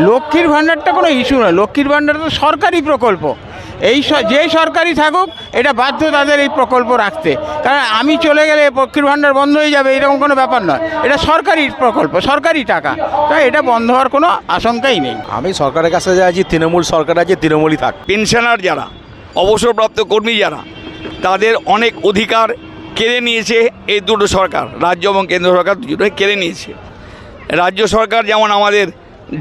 লক্ষ্মীর ভাণ্ডারটা কোনো ইস্যু নয়, লক্ষ্মীর ভাণ্ডার তো সরকারি প্রকল্প। যে সরকারি থাকুক এটা বাধ্য তাদের এই প্রকল্প রাখতে, কারণ আমি চলে গেলে লক্ষ্মীর ভাণ্ডার বন্ধ হয়ে যাবে এরকম কোনো ব্যাপার নয়। এটা সরকারি প্রকল্প, সরকারি টাকা, তাই এটা বন্ধ হওয়ার কোনো আশঙ্কাই নেই। আমি সরকারের কাছে যাচ্ছি, তৃণমূল সরকার আছে, তৃণমূলই থাক। পেনশনার যারা, অবসরপ্রাপ্ত কর্মী যারা, তাদের অনেক অধিকার কেড়ে নিয়েছে এই দুটো সরকার, রাজ্য এবং কেন্দ্র সরকার দুটোই কেড়ে নিয়েছে। রাজ্য সরকার যেমন আমাদের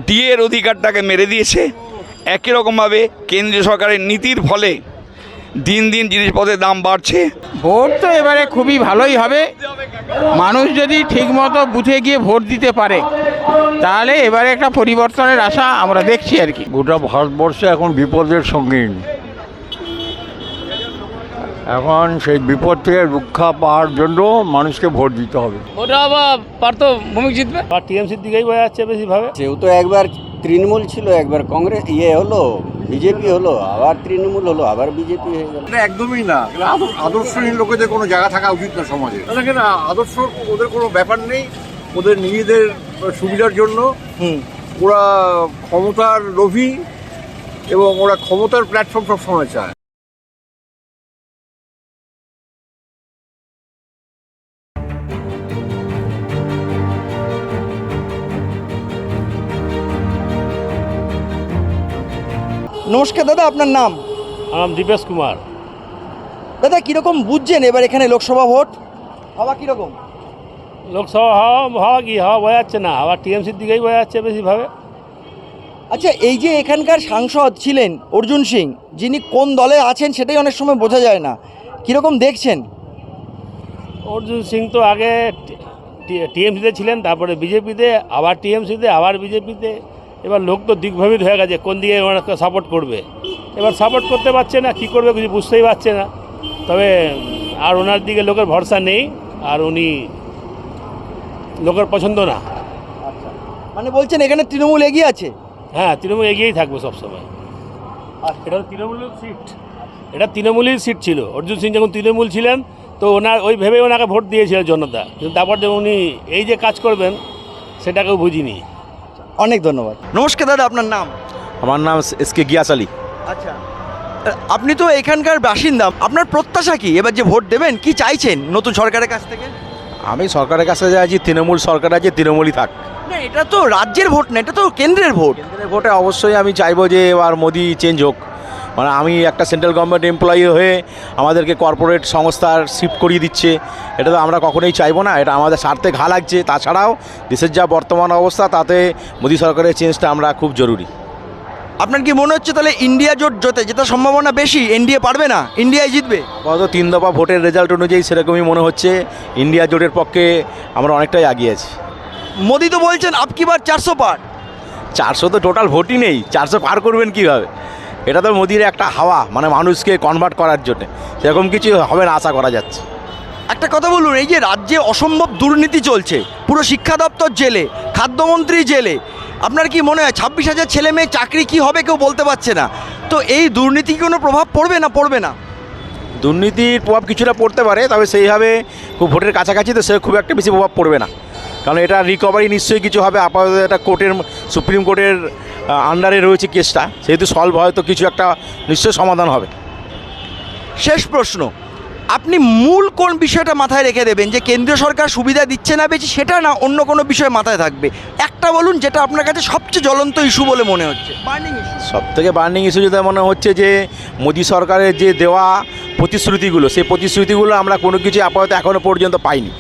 ডিএর অধিকারটাকে মেরে দিয়েছে, একই রকমভাবে কেন্দ্রীয় সরকারের নীতির ফলে দিন দিন জিনিসপত্রের দাম বাড়ছে। ভোট তো এবারে খুবই ভালোই হবে, মানুষ যদি ঠিকমতো বুথে গিয়ে ভোট দিতে পারে তাহলে এবারে একটা পরিবর্তনের আশা আমরা দেখছি আর কি। গোটা ভারতবর্ষে এখন বিপদের সম্মুখীন, এখন সেই বিপদ থেকে রক্ষা পাওয়ার জন্য মানুষকে ভোট দিতে হবে। ওটা আবার পার্থ ভূমিক জিতবে, আর টিএমসির দিকেই বোঝা যাচ্ছে বেশিভাবে। যেহেতু একবার তৃণমূল ছিল, একবার কংগ্রেস হলো, বিজেপি হলো, আবার তৃণমূল হলো, আবার বিজেপি হয়ে গেল। এটা একদমই না, আদর্শহীন লোকেদের কোনো জায়গা থাকা উচিত না সমাজে। দেখেন আদর্শ ওদের কোনো ব্যাপার নেই, ওদের নিজেদের সুবিধার জন্য ওরা ক্ষমতার লোভী এবং ওরা ক্ষমতার প্ল্যাটফর্ম সবসময় চায়। নমস্কার দাদা, আপনার নাম? আমার নাম দীপেশ কুমার। দাদা কীরকম বুঝছেন এবার এখানে লোকসভা ভোট হওয়া কীরকম? লোকসভা হওয়া কি হওয়া বোঝা যাচ্ছে না, আবার টিএমসির দিকেই বোঝা যাচ্ছে বেশিভাবে। আচ্ছা, এই যে এখানকার সাংসদ ছিলেন অর্জুন সিং, যিনি কোন দলে আছেন সেটাই অনেক সময় বোঝা যায় না, কীরকম দেখছেন? অর্জুন সিং তো আগে টিএমসিতে ছিলেন, তারপরে বিজেপিতে, আবার টিএমসিতে, আবার বিজেপিতে। এবার লোক তো দিগ্ভ্রমিত হয়ে গেছে কোন দিকে ওনাকে সাপোর্ট করবে। এবার সাপোর্ট করতে পারছে না, কী করবে কিছু বুঝতেই পারছে না। তবে আর ওনার দিকে লোকের ভরসা নেই, আর উনি লোকের পছন্দ না। আচ্ছা, মানে বলছেন এখানে তৃণমূল এগিয়ে আছে? হ্যাঁ, তৃণমূল এগিয়েই থাকবে সবসময়। এটা তৃণমূলের সিট, এটা তৃণমূলের সিট ছিল। অর্জুন সিং যখন তৃণমূল ছিলেন তো ওনার ওই ভেবে ওনাকে ভোট দিয়েছিল জনতা, কিন্তু তারপর যে উনি এই যে কাজ করবেন সেটাকেও বুঝিনি। অনেক ধন্যবাদ। নমস্কার দাদা, আপনার নাম? আমার নাম এসকে গিয়াস আলী। আচ্ছা, আপনি তো এখানকার বাসিন্দা, আপনার প্রত্যাশা কি এবার যে ভোট দেবেন, কি চাইছেন নতুন সরকারের কাছ থেকে? আমি সরকারের কাছে যাচ্ছি, তৃণমূল সরকার আছে, তৃণমূলই থাক। না, এটা তো রাজ্যের ভোট না, এটা তো কেন্দ্রের ভোট। কেন্দ্রের ভোটে অবশ্যই আমি চাইবো যে এবার মোদি চেঞ্জ হোক। মানে আমি একটা সেন্ট্রাল গভর্নমেন্ট এমপ্লয়ি হয়ে আমাদেরকে কর্পোরেট সংস্থার শিফট করিয়ে দিচ্ছে, এটা তো আমরা কখনোই চাইবো না, এটা আমাদের স্বার্থে ঘা লাগছে। তাছাড়াও দেশের যা বর্তমান অবস্থা তাতে মোদি সরকারের চেঞ্জটা আমরা খুব জরুরি। আপনার কি মনে হচ্ছে তাহলে ইন্ডিয়া জোট যেটা সম্ভাবনা বেশি, এনডিএ পারবে না, ইন্ডিয়াই জিতবে? গত 3 দফা ভোটের রেজাল্ট অনুযায়ী সেরকমই মনে হচ্ছে, ইন্ডিয়া জোটের পক্ষে আমরা অনেকটাই এগিয়ে আছি। মোদি তো বলছেন আপকি বার 400 পার। 400 তো টোটাল ভোটই নেই, 400 পার করবেন কীভাবে? এটা তো মোদির একটা হাওয়া, মানে মানুষকে কনভার্ট করার জন্যে, সেরকম কিছু হবে না আশা করা যাচ্ছে। একটা কথা বলুন, এই যে রাজ্যে অসম্ভব দুর্নীতি চলছে, পুরো শিক্ষা দপ্তর জেলে, খাদ্যমন্ত্রী জেলে, আপনার কি মনে হয় 26,000 ছেলে মেয়ে চাকরি কি হবে কেউ বলতে পারছে না, তো এই দুর্নীতি কোনো প্রভাব পড়বে না পড়বে না? দুর্নীতির প্রভাব কিছুটা পড়তে পারে, তবে সেইভাবে খুব ভোটের কাছাকাছি তো সে খুব একটা বেশি প্রভাব পড়বে না, কারণ এটা রিকভারি নিশ্চয়ই কিছু হবে। আপাতত এটা কোর্টের, সুপ্রিম কোর্টের আন্ডারে রয়েছে কেসটা, সেহেতু সলভ হয়তো কিছু একটা নিশ্চয়ই সমাধান হবে। শেষ প্রশ্ন, আপনি মূল কোন বিষয়টা মাথায় রেখে দেবেন যে কেন্দ্রীয় সরকার সুবিধা দিচ্ছে না বেশি, সেটা না অন্য কোনো বিষয় মাথায় থাকবে? একটা বলুন যেটা আপনার কাছে সবচেয়ে জ্বলন্ত ইস্যু বলে মনে হচ্ছে, বার্নিং ইস্যু। সব থেকে বার্নিং ইস্যু যেটা মনে হচ্ছে যে মোদি সরকারের যে দেওয়া প্রতিশ্রুতিগুলো, সেই প্রতিশ্রুতিগুলো আমরা কোনো কিছু আপাতত এখনও পর্যন্ত পাইনি,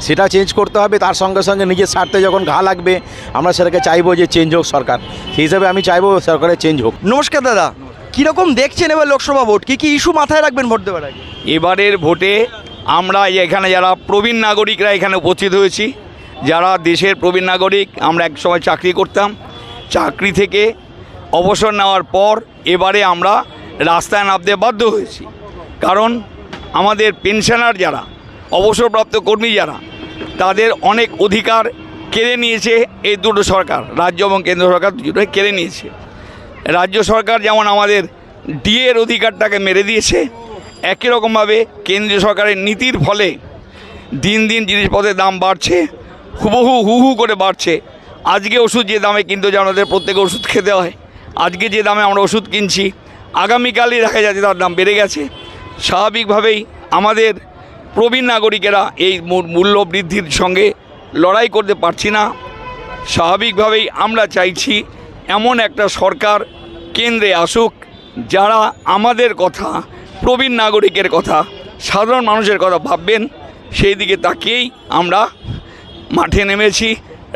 সেটা চেঞ্জ করতে হবে। তার সঙ্গে সঙ্গে নিজের স্বার্থে যখন ঘা লাগবে আমরা সেটাকে চাইবো যে চেঞ্জ হোক সরকার, সেই হিসাবে আমি চাইবো সরকারের চেঞ্জ হোক। নমস্কার দাদা, কীরকম দেখছেন এবার লোকসভা ভোট, কী কী ইস্যু মাথায় রাখবেন ভোট দেওয়ার আগে? এবারের ভোটে আমরা এখানে যারা প্রবীণ নাগরিকরা এখানে উপস্থিত হয়েছি, যারা দেশের প্রবীণ নাগরিক, আমরা এক সময় চাকরি করতাম, চাকরি থেকে অবসর নেওয়ার পর এবারে আমরা রাস্তায় নামতে বাধ্য হয়েছি, কারণ আমাদের পেনশনার যারা, অবসরপ্রাপ্ত কর্মী যারা, তাদের অনেক অধিকার কেড়ে নিয়েছে এই দুটো সরকার, রাজ্য এবং কেন্দ্র সরকার দুটোই কেড়ে নিয়েছে। রাজ্য সরকার যেমন আমাদের ডিএর অধিকারটাকে মেরে দিয়েছে, একই রকমভাবে কেন্দ্রীয় সরকারের নীতির ফলে দিন দিন জিনিসপত্রের দাম বাড়ছে, হুবহু হু হু করে বাড়ছে। আজকে ওষুধ যে দামে কিনতে হয় আমাদের প্রত্যেকে ওষুধ খেতে হয়, আজকে যে দামে আমরা ওষুধ কিনছি আগামীকালই দেখা যাচ্ছে তার দাম বেড়ে গেছে। স্বাভাবিকভাবেই আমাদের প্রবীণ নাগরিকেরা এই মূল্য বৃদ্ধির সঙ্গে লড়াই করতে পারছি না। স্বাভাবিকভাবেই আমরা চাইছি এমন একটা সরকার কেন্দ্রে আসুক যারা আমাদের কথা, প্রবীণ নাগরিকের কথা, সাধারণ মানুষের কথা ভাববেন। সেই দিকে তাকিয়েই আমরা মাঠে নেমেছি,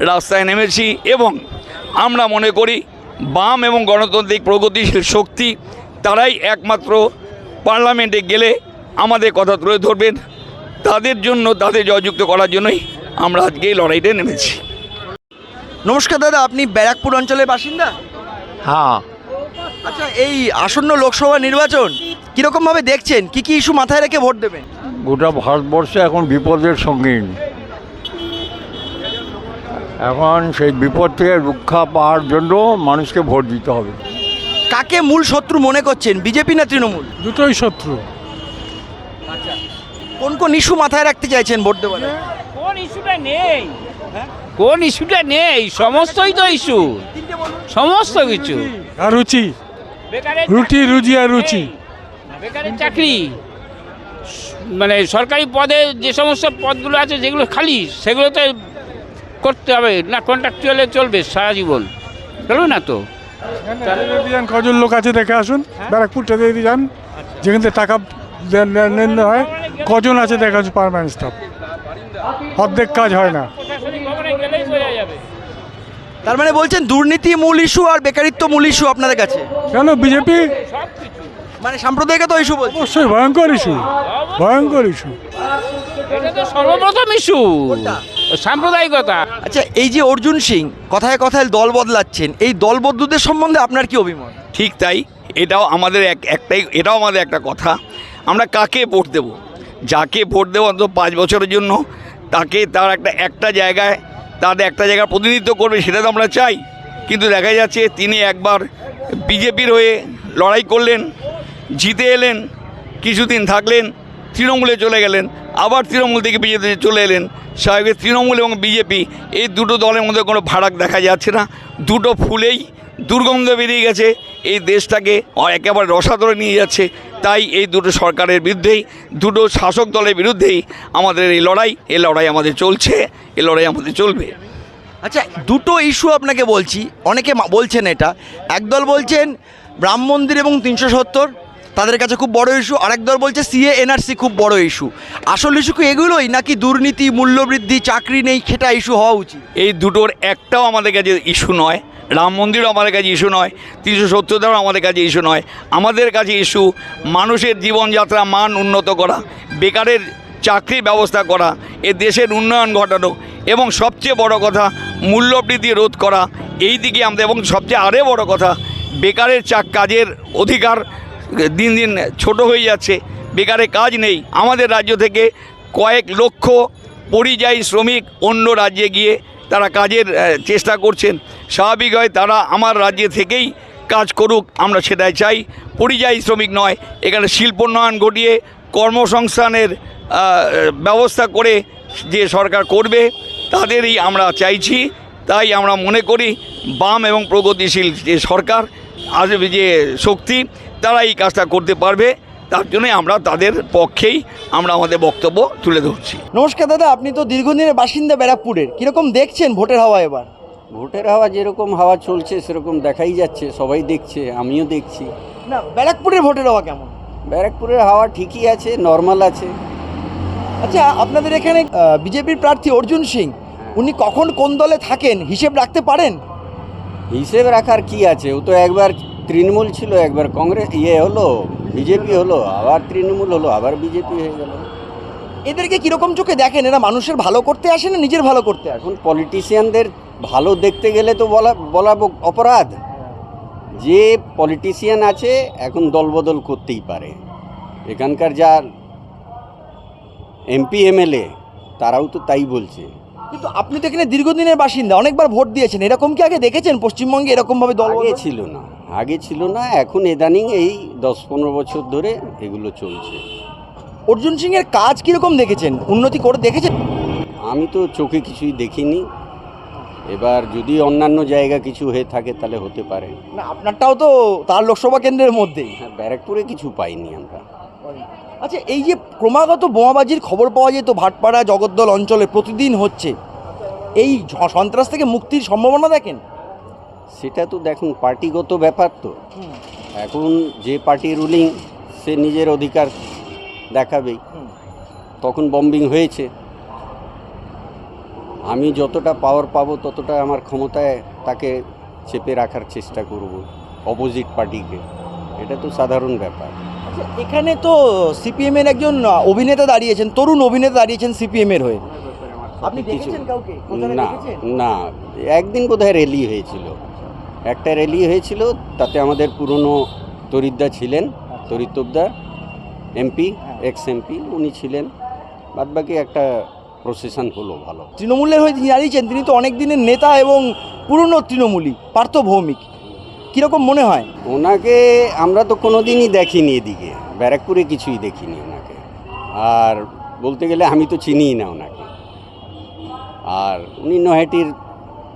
রাস্তায় নেমেছি এবং আমরা মনে করি বাম এবং গণতান্ত্রিক প্রগতিশীল শক্তি তারাই একমাত্র পার্লামেন্টে গেলে আমাদের কথা তুলে ধরবেন। তাদের জন্য, তাদের জয়যুক্ত করার জন্যই আমরা আজকে এই লড়াইটা নেমেছি। নমস্কার দাদা, আপনি ব্যারাকপুর অঞ্চলের বাসিন্দা? হ্যাঁ, আচ্ছা, এই আসন্ন লোকসভা নির্বাচন কীরকমভাবে দেখছেন? কি কি ইস্যু মাথায় রেখে ভোট দেবেন? গোটা ভারতবর্ষে এখন বিপদের সঙ্গীন। এখন সেই বিপদ থেকে রক্ষা পাওয়ার জন্য মানুষকে ভোট দিতে হবে। কাকে মূল শত্রু মনে করছেন, বিজেপি না তৃণমূল? দুটোই শত্রু। কোন কোন ইস্যু মাথায় রাখতে চাইছেন ভোট দেওয়ার? কোন ইস্যুটা নেই, কোন ইস্যুটা নেই, সমস্তই তো ইস্যু, সমস্ত কিছু। আর রুচি, রুটি রুজি আর রুচি। বেকারের চাকরি, মানে সরকারি পদে যে সমস্ত পদগুলো আছে যেগুলো খালি সেগুলোতে করতে হবে না, কন্ট্রাকচুয়ালে চলবে সারা জীবন, চলবে না তো। কজন লোক আছে দেখে আসুন, ব্যারাকপুরটা দিয়ে যান, যেখান থেকে টাকা নেন হয়, কজন আছে দেখে আসুন পার্মানেন্ট স্টাফ। অর্ধেক কাজ হয় না। তার মানে বলছেন দুর্নীতি মূল ইস্যু আর বেকারিত্ব মূল ইস্যু আপনাদের কাছে? কেন বিজেপি? মানে সাম্প্রদায়িকতা ইস্যু বলছে? অবশ্যই ভয়ঙ্কর ইস্যু, ভয়ঙ্কর ইস্যু। এটা তো সর্বপ্রথম ইস্যু, সাম্প্রদায়িকতা। আচ্ছা, এই যে অর্জুন সিং কথায় কথায় দল বদলাচ্ছেন, এই দল বদলুদের সম্বন্ধে আপনার কি অভিমত? ঠিক তাই, এটাও আমাদের এটাও আমাদের একটা কথা। আমরা কাকে ভোট দেব? যাকে ভোট দেবো অন্তত 5 বছরের জন্য, তাকে তার একটা জায়গায় প্রতিনিধিত্ব করবে, সেটা তো আমরা চাই। কিন্তু দেখা যাচ্ছে তিনি একবার বিজেপির হয়ে লড়াই করলেন, জিতে এলেন, কিছুদিন থাকলেন, তৃণমূলে চলে গেলেন, আবার তৃণমূল থেকে বিজেপিতে চলে এলেন। স্বাভাবিক তৃণমূল এবং বিজেপি এই দুটো দলের মধ্যে কোনো ফারাক দেখা যাচ্ছে না, দুটো ফুলেই দুর্গন্ধ বেরিয়ে গেছে, এই দেশটাকে একেবারে রসাতলে নিয়ে যাচ্ছে। তাই এই দুটো সরকারের বিরুদ্ধেই, দুটো শাসক দলের বিরুদ্ধেই আমাদের এই লড়াই আমাদের চলছে, এই লড়াই আমাদের চলবে। আচ্ছা, দুটো ইস্যু আপনাকে বলছি, অনেকে বলছেন এটা, একদল বলছেন রাম মন্দির এবং 370 তাদের কাছে খুব বড় ইস্যু, আরেক দল বলছে সিএ এনআরসি খুব বড় ইস্যু। আসল ইস্যু কি এগুলোই, নাকি দুর্নীতি, মূল্যবৃদ্ধি, চাকরি নেই, সেটা ইস্যু হওয়া উচিত? এই দুটোর একটাও আমাদের কাছে ইস্যু নয়। রাম মন্দিরও আমাদের কাছে ইস্যু নয়, 370টাও আমাদের কাছে ইস্যু নয়। আমাদের কাছে ইস্যু মানুষের জীবনযাত্রা মান উন্নত করা, বেকারের চাকরির ব্যবস্থা করা, এ দেশের উন্নয়ন ঘটানো এবং সবচেয়ে বড় কথা মূল্যবৃদ্ধি রোধ করা। এই দিকে আমাদের, এবং সবচেয়ে আরও বড় কথা বেকারের কাজের অধিকার দিন দিন ছোট হয়ে যাচ্ছে, বেকারের কাজ নেই। আমাদের রাজ্য থেকে কয়েক লক্ষ পরিযায়ী শ্রমিক অন্য রাজ্যে গিয়ে তারা কাজের চেষ্টা করছেন। স্বাভাবিক হয় তারা আমার রাজ্যে থেকেই কাজ করুক, আমরা সেটাই চাই। পরিযায়ী শ্রমিক নয়, এখানে শিল্পোন্নয়ন ঘটিয়ে কর্মসংস্থানের ব্যবস্থা করে যে সরকার করবে তাদেরই আমরা চাইছি। তাই আমরা মনে করি বাম এবং প্রগতিশীল যে সরকার আসবে, যে শক্তি, তারা এই কাজটা করতে পারবে। তার জন্যই আমরা তাদের পক্ষেই আমরা আমাদের বক্তব্য তুলে ধরছি। নমস্কার দাদা, আপনি তো দীর্ঘদিনের বাসিন্দা ব্যারাকপুরের, কীরকম দেখছেন ভোটের হাওয়া এবার? ভোটের হাওয়া যেরকম হাওয়া চলছে সেরকম দেখাই যাচ্ছে, সবাই দেখছে, আমিও দেখছি। না, ব্যারাকপুরের ভোটের হাওয়া কেমন? ব্যারাকপুরের হাওয়া ঠিকই আছে, নর্মাল আছে। আচ্ছা, আপনাদের এখানে বিজেপির প্রার্থী অর্জুন সিং, উনি কখন কোন দলে থাকেন হিসেব রাখতে পারেন? হিসেব রাখার কি আছে, ও তো একবার তৃণমূল ছিল, একবার কংগ্রেস হলো, বিজেপি হলো, আবার তৃণমূল হলো, আবার বিজেপি হয়ে গেল। এদেরকে কীরকম চোখে দেখেন? এরা মানুষের ভালো করতে আসে না নিজের ভালো করতে আসে? এখন পলিটিশিয়ানদের ভালো দেখতে গেলে তো বলা অপরাধ। যে পলিটিশিয়ান আছে এখন দলবদল করতেই পারে, এখানকার যা এমপি এমএলএ তারাও তো তাই বলছে। কিন্তু আপনি তো এখানে দীর্ঘদিনের বাসিন্দা, অনেকবার ভোট দিয়েছেন, এরকম কি আগে দেখেছেন পশ্চিমবঙ্গে এরকমভাবে দল? আগে ছিল না, এখন ইদানিং এই 10-15 বছর ধরে এগুলো চলছে। অর্জুন সিংয়ের কাজ কীরকম দেখেছেন, উন্নতি করে দেখেছেন? আমি তো চোখে কিছুই দেখিনি, এবার যদি অন্যান্য জায়গা কিছু হয়ে থাকে তাহলে হতে পারে। না আপনারটাও তো তার লোকসভা কেন্দ্রের মধ্যেই। হ্যাঁ, ব্যারাকপুরে কিছু পাইনি আমরা। আচ্ছা, এই যে ক্রমাগত বোমাবাজির খবর পাওয়া যেত ভাটপাড়া জগদ্দল অঞ্চলে প্রতিদিন হচ্ছে, এই সন্ত্রাস থেকে মুক্তির সম্ভাবনা দেখেন? সেটা তো দেখুন পার্টিগত ব্যাপার তো। এখন যে পার্টি রুলিং সে নিজের অধিকার দেখাবেই। তখন বম্বিং হয়েছে, আমি যতটা পাওয়ার পাবো ততটা আমার ক্ষমতায় তাকে চেপে রাখার চেষ্টা করব, অপোজিট পার্টিকে। এটা তো সাধারণ ব্যাপার। আচ্ছা, এখানে তো সিপিএমের একজন অভিনেতা দাঁড়িয়েছেন, তরুণ অভিনেতা দাঁড়িয়েছেন সিপিএমের হয়ে, আপনি দেখেছেন কাউকে? না না, একদিন বোধহয় র্যালি হয়েছিল, একটা র্যালি হয়েছিল, তাতে আমাদের পুরনো তরিদ্দা ছিলেন, তরিতবদা এমপি, এক্স এমপি, উনি ছিলেন। বাদবাকি একটা প্রসেশন হলো ভালো। তৃণমূলের হয়ে যিনি দাঁড়িয়েছেন তিনি তো অনেক দিনের নেতা এবং পুরনো তৃণমূলী, পার্থ ভৌমিক, কীরকম মনে হয়? ওনাকে আমরা তো কোনো দিনই দেখিনি, এদিকে ব্যারাকপুরে কিছুই দেখিনি ওনাকে। আর বলতে গেলে আমি তো চিনিই না ওনাকে। আর উনি নৈহাটির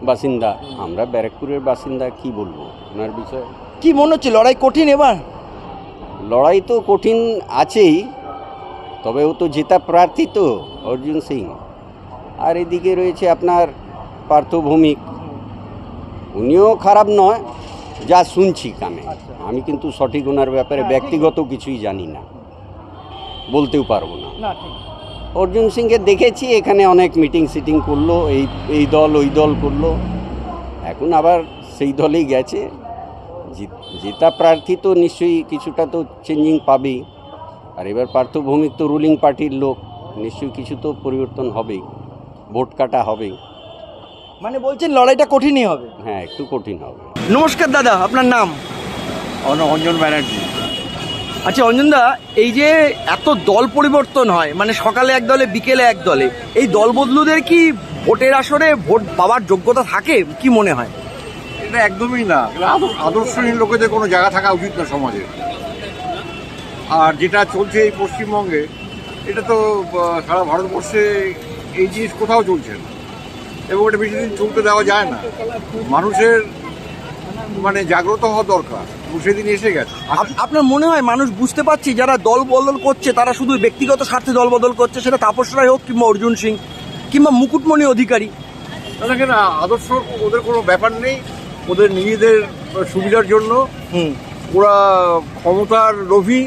বাসিন্দা, আমরা ব্যারাকপুরের বাসিন্দা, কি বলবো ওনার বিষয়ে? কি মনে হচ্ছে লড়াই কঠিন এবার? লড়াই তো কঠিন আছেই, তবে ও তো জেতা প্রার্থী তো, অর্জুন সিং। আর এদিকে রয়েছে আপনার পার্থ ভৌমিক, উনিও খারাপ নয় যা শুনছি কানে। আমি কিন্তু সঠিক ওনার ব্যাপারে ব্যক্তিগত কিছুই জানি না, বলতেও পারবো না। অর্জুন সিংকে দেখেছি এখানে অনেক মিটিং সিটিং করলো, এই দল ওই দল করলো, এখন আবার সেই দলেই গেছে। জেতা প্রার্থী তো নিশ্চয়ই কিছুটা তো চেঞ্জিং পাবেই। আর এবার পার্থ ভৌমিক তো রুলিং পার্টির লোক, নিশ্চয়ই কিছু তো পরিবর্তন হবেই, ভোট কাটা হবেই। মানে বলছেন লড়াইটা কঠিনই হবে? হ্যাঁ, একটু কঠিন হবে। নমস্কার দাদা, আপনার নাম? অঞ্জন ব্যানার্জি। আচ্ছা অঞ্জনদা, এই যে এত দল পরিবর্তন হয়, মানে সকালে এক দলে বিকেলে এক দলে, এই দল বদলুদের কি ভোটের আসরে ভোট পাওয়ার যোগ্যতা থাকে, কি মনে হয়? এটা একদমই না, আদর্শহীন লোকেদের কোনো জায়গা থাকা উচিত না সমাজে। আর যেটা চলছে এই পশ্চিমবঙ্গে, এটা তো সারা ভারতবর্ষে এই জিনিস কোথাও চলছে না, এবং এটা বেশি দিন চলতে দেওয়া যায় না। মানুষের মানে জাগ্রত হওয়া দরকার, সেদিন এসে গেছে। আপনার মনে হয় মানুষ বুঝতে পারছে যারা দল বদল করছে তারা শুধু ব্যক্তিগত স্বার্থে দল বদল করছে, সেটা তাপস রায় হোক কিংবা অর্জুন সিং কিংবা মুকুটমণি অধিকারী? দেখেন, আদর্শ ওদের কোনো ব্যাপার নেই, ওদের নিজেদের সুবিধার জন্য ওরা ক্ষমতার লোভী,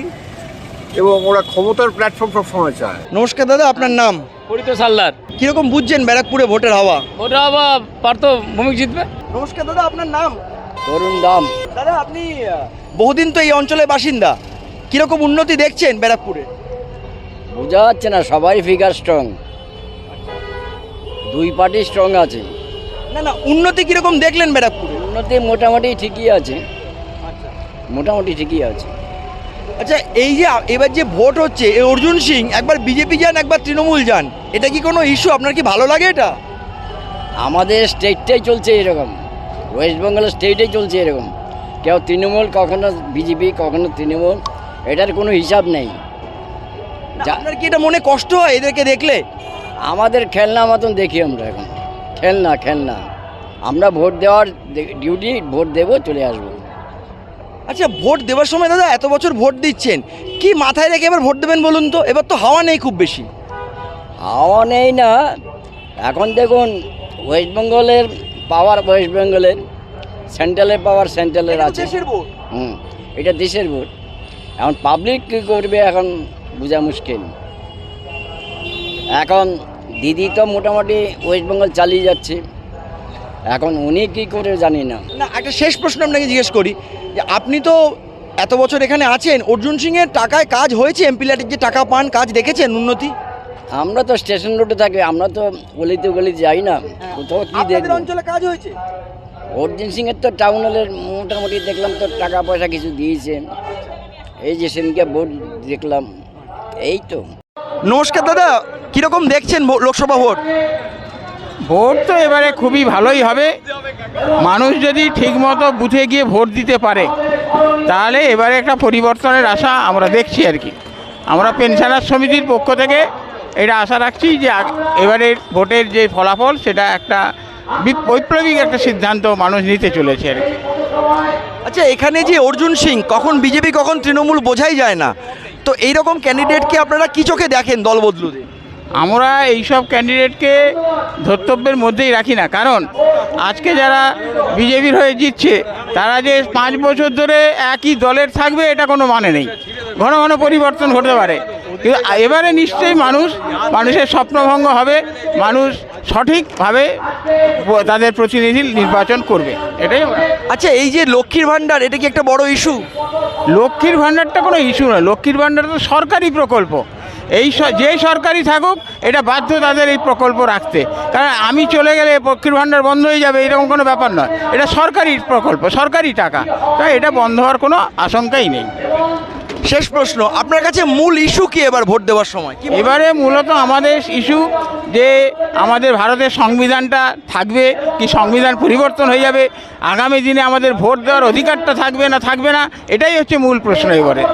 এবং ওরা ক্ষমতার প্ল্যাটফর্ম সবসময় চায়। নমস্কার দাদা, আপনার নাম? পরিতোষ হালদার। কিরকম বুঝছেন ব্যারাকপুরে ভোটের হাওয়া? ওটা আবার পার্থ ভৌমিক জিতবে। নমস্কার দাদা, আপনার নাম? তরুণ দাম। দাদা, আপনি বহুদিন তো এই অঞ্চলের বাসিন্দা, কিরকম উন্নতি দেখছেন ব্যারাকপুরে? বোঝা যাচ্ছে না, সবাই ফিগার স্ট্রং, দুই পার্টি স্ট্রং আছে। না না, উন্নতি কিরকম দেখলেন ব্যারাকপুরে? উন্নতি মোটামুটি ঠিকই আছে, মোটামুটি ঠিকই আছে। আচ্ছা, এই যে এবার যে ভোট হচ্ছে, এই অর্জুন সিং একবার বিজেপি যান একবার তৃণমূল যান, এটা কি কোনো ইস্যু? আপনার কি ভালো লাগে এটা? আমাদের স্টেটটাই চলছে এরকম, ওয়েস্ট বেঙ্গলের স্টেটেই চলছে এরকম, কেউ তৃণমূল, কখনো বিজেপি, কখনো তৃণমূল, এটার কোনো হিসাব নেই। আপনার কি এটা মনে কষ্ট হয় এদেরকে দেখলে? আমাদের খেলনা মতন দেখি আমরা এখন, খেলনা। আমরা ভোট দেওয়ার ডিউটি, ভোট দেবো, চলে আসবো। আচ্ছা, ভোট দেওয়ার সময় দাদা এত বছর ভোট দিচ্ছেন, কি মাথায় রেখে এবার ভোট দেবেন বলুন তো? এবার তো হাওয়া নেই খুব বেশি। হাওয়া নেই না, এখন দেখুন ওয়েস্ট বেঙ্গলের পাওয়ার, ওয়েস্ট বেঙ্গলের সেন্ট্রালের পাওয়ার সেন্ট্রালের আছে। এটা দেশের ভোট, এখন পাবলিক কী করবে এখন বোঝা মুশকিল। এখন দিদি তো মোটামুটি ওয়েস্ট বেঙ্গল চালিয়ে যাচ্ছে, এখন উনি কী করে জানি না। না, একটা শেষ প্রশ্ন আপনাকে জিজ্ঞেস করি, যে আপনি তো এত বছর এখানে আছেন, অর্জুন সিংয়ের টাকায় কাজ হয়েছে? এমপি ল্যাটের যে টাকা পান, কাজ দেখেছেন উন্নতি? আমরা তো স্টেশন রোডে থাকি, আমরা তো গলিতে যাই না, কোথাও কি দেখব। অঞ্চলে কাজ হয়েছে? অর্জুন সিংয়ের তো টাউন হলের মোটামুটি দেখলাম তো টাকা পয়সা কিছু দিয়েছে, এই যে সেদিনকে ভোট দেখলাম, এই তো। নমস্কার দাদা, কীরকম দেখছেন লোকসভা ভোট? ভোট তো এবারে খুবই ভালোই হবে, মানুষ যদি ঠিকমতো বুথে গিয়ে ভোট দিতে পারে তাহলে এবারে একটা পরিবর্তনের আশা আমরা দেখছি আর কি। আমরা পেনশনার সমিতির পক্ষ থেকে এটা আশা রাখছি যে এবারের ভোটের যে ফলাফল সেটা একটা বৈপ্লবিক একটা সিদ্ধান্ত মানুষ নিতে চলেছে আর কি। আচ্ছা, এখানে যে অর্জুন সিং কখন বিজেপি কখন তৃণমূল বোঝাই যায় না, তো এইরকম ক্যান্ডিডেটকে আপনারা কি চোখে দেখেন দল বদলুতে? আমরা এইসব ক্যান্ডিডেটকে ধর্তব্যের মধ্যেই রাখি না, কারণ আজকে যারা বিজেপির হয়ে জিতছে তারা যে 5 বছর ধরে একই দলের থাকবে এটা কোনো মানে নেই, ঘন ঘন পরিবর্তন হতে পারে। কিন্তু এবারে নিশ্চয়ই মানুষের স্বপ্নভঙ্গ হবে, মানুষ সঠিকভাবে তাদের প্রতিনিধি নির্বাচন করবে, এটাই আমরা। আচ্ছা, এই যে লক্ষ্মীর ভাণ্ডার, এটা কি একটা বড় ইস্যু? লক্ষ্মীর ভাণ্ডারটা কোনো ইস্যু নয়, লক্ষ্মীর ভাণ্ডার তো সরকারি প্রকল্প। যে সরকারি থাকুক এটা বাধ্য তাদের এই প্রকল্প রাখতে, কারণ আমি চলে গেলে লক্ষ্মীর ভাণ্ডার বন্ধ হয়ে যাবে এরকম কোনো ব্যাপার নয়, এটা সরকারি প্রকল্প, সরকারি টাকা, তাই এটা বন্ধ হওয়ার কোনো আশঙ্কাই নেই। শেষ প্রশ্ন, আপনার কাছে মূল ইস্যু কি এবার ভোট দেওয়ার সময়? এবারে মূলত আমাদের ইস্যু যে আমাদের ভারতের সংবিধানটা থাকবে কি সংবিধান পরিবর্তন হয়ে যাবে, আগামী দিনে আমাদের ভোট দেওয়ার অধিকারটা থাকবে না, এটাই হচ্ছে মূল প্রশ্ন এবারে।